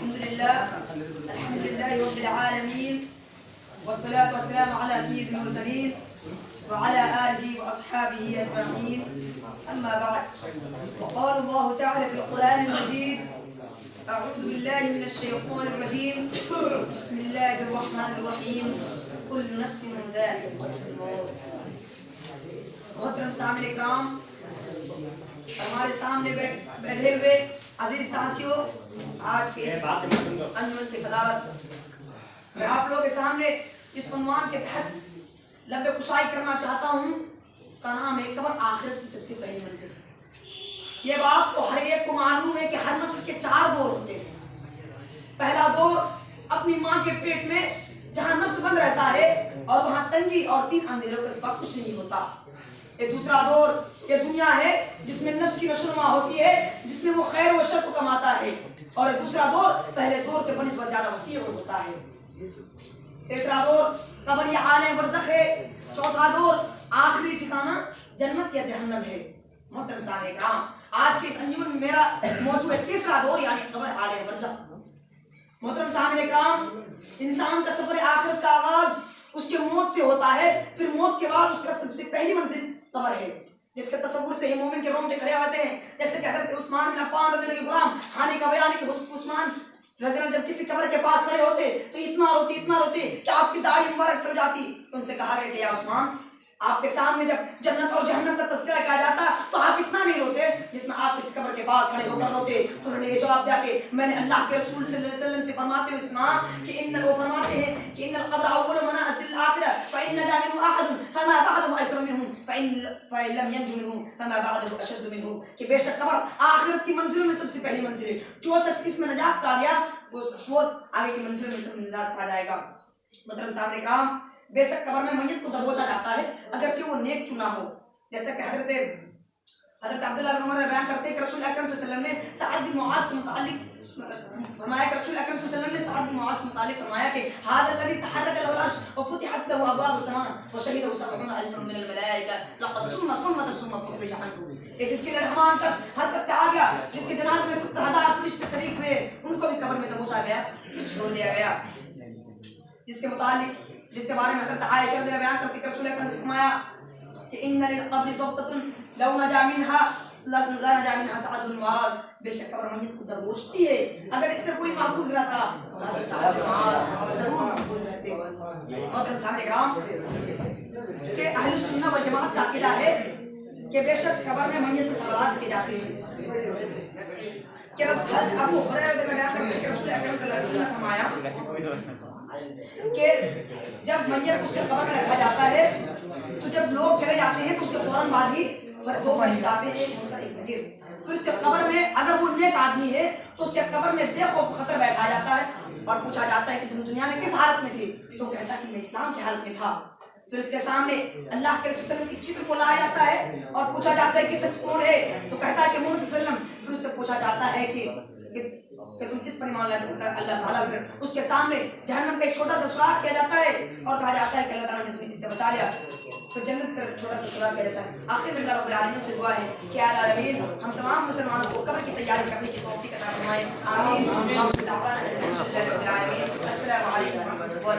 الحمد لله رب العالمين، والصلاة والسلام على سيد المرسلين وعلى آله وأصحابه أجمعين. أما بعد، وقال الله تعالى في القرآن المجيد: أعوذ بالله من الشيطان الرجيم، بسم الله الرحمن الرحيم، كل نفس ذائقة الموت. محترم سامعین اکرام، ہمارے سامنے بیٹھے ہوئے عزیز ساتھیوں، آج کے اس انجمن کی صدارت میں آپ لوگوں کے سامنے اس عنوان کے تحت لب کشائی کرنا چاہتا ہوں. اس کا نام ہے قبر آخرت کی سب سے پہلی منزل. یہ بات تو ہر ایک کو معلوم ہے کہ ہر نفس کے 4 دور ہوتے ہیں. پہلا دور اپنی ماں کے پیٹ میں جہاں نفس بند رہتا ہے اور وہاں تنگی اور 3 اندھیروں کے سوا کچھ نہیں ہوتا. یہ دوسرا دور یہ دنیا ہے جس میں نفس کی نشوونما ہوتی ہے، جس میں وہ خیر و شر کو کماتا ہے. اور یہ دوسرا دور پہلے دور کے بنسبت زیادہ وسیع ہوتا ہے. تیسرا دور قبر یا عالم برزخ ہے. چوتھا دور آخری ٹھکانہ جنت یا جہنم ہے. محترم سامعین اکرام، آج کے اس انجمن میں میرا موضوع ہے تیسرا دور یعنی قبر عالم برزخ. محترم سامعین اکرام، انسان کا سفر آخرت کا آغاز اس کے موت سے ہوتا ہے. پھر موت کے بعد اس کا سب سے پہلی منزل قبر ہے، جس کے تصور سے ہی مومن کے رونگٹے کھڑے ہوتے ہیں. جیسے کہ حضرت عثمان بن عفان رضی اللہ عنہ کے غلام حانی کا بیان ہے کہ عثمان رضی اللہ عنہ جب کسی قبر کے پاس کھڑے ہوتے تو اتنا روتے کہ آپ کی داڑھی مبارک تر جاتی. تو ان سے کہا گیا کہ یا عثمان، آپ کے سامنے جب جنت اور جہنم کا تذکرہ کیا جاتا تو آپ اتنا نہیں روتے جتنا آپ کسی قبر کے پاس کھڑے ہو کر روتے. تو انہوں نے یہ جواب دیا کہ میں نے اللہ کے رسول صلی اللہ علیہ وسلم سے فرماتے ہوئے سنا کہ وہ فرماتے ہیں کہ ان القبر اول منازل الاخرہ فان نجا منه احد فما بعده ايسر منه فان لم ينج منه فما بعده اشد منه. کہ بے شک قبر آخرت کی منزلوں میں سب سے پہلی منزل ہے. جو شخص اس میں نجات پا گیا وہ آگے کی منزلوں میں سب نجات پا جائے گا. محترم صاحب اکرام، بے شک قبر میں میت کو دبوچا جاتا ہے اگرچہ وہ نیک کیوں نہ ہو. جیسا کہ حضرت عبداللہ بن عمر بیان کرتے ہیں کہ رسول اکرم صلی اللہ علیہ وسلم نے سعد بن معاذ کے متعلق فرمایا کہ رسول اکرم صلی اللہ علیہ وسلم نے سعد بن معاذ کے متعلق فرمایا کہ هذا الذي تحرك له العرش وفتحت له ابواب السماء وشهده 70,000 من الملائكه لقد ثم فرج عنه. جس کے رحمان کا حرکت پہ آ گیا، جس کے جنازے میں 70,000 فرشتے شریک ہوئے، ان کو بھی قبر میں دبوچا گیا، پھر چھوڑ دیا گیا. جس کے بارے میں حضرت عائشہ رضی اللہ عنہا بیان کرتی کہ رسول اکرم نے فرمایا کہ ان للقبر ضبطۃ لو نجا منها سعد بن معاذ. بے شک قبر میت کو دبوچتی ہے، اگر اس سے کوئی محفوظ رہتا تو سعد بن معاذ ضرور محفوظ رہتے. محترم صاحب اکرام، کہ اہل سنت والجماعت کا عقیدہ ہے کہ بے شک قبر میں میت سے سوالات کیے جاتے ہیں. کہ حضرت ابو ہریرہ رضی اللہ عنہ کہ رسول اکرم صلی اللہ علیہ وسلم نے فرمایا کہ جب میت اس کے قبر میں رکھا جاتا ہے تو جب لوگ چلے جاتے ہیں تو اس کے فوراً بعد ہی 2 فرشتے آتے ہیں، ایک منکر ایک نکیر. تو اس کے قبر میں اگر وہ نیک آدمی ہے تو اس کے قبر میں بے خوف خطر بیٹھا جاتا ہے اور پوچھا جاتا ہے کہ تم دنیا میں کس حالت میں تھے؟ تو کہتا ہے کہ میں اسلام کی حالت میں تھا. پھر اس کے سامنے اللہ کے رسول صلی اللہ علیہ وسلم کی چتر کو لایا جاتا ہے اور پوچھا جاتا ہے کہ شخص کون ہے؟ تو کہتا ہے کہ محمد صلی اللہ علیہ وسلم. پھر اس سے پوچھا جاتا ہے کہ تم کس پر ایمان لاتے ہو؟ اللہ تعالیٰ. پھر اس کے سامنے جہنم کا ایک چھوٹا سا سوراخ کیا جاتا ہے اور کہا جاتا ہے کہ اللہ تعالیٰ نے تمہیں اس سے بچا لیا. تو جنت کا چھوٹا سا سوراخ کیا جاتا ہے. آخر میں اللہ رب العالمین سے دعا ہے کہ یا العالمین ہم تمام مسلمانوں کو قبر کی تیاری کرنے کی توفیق عطا فرمائے. آمین. السلام علیکم ورحمۃ اللہ.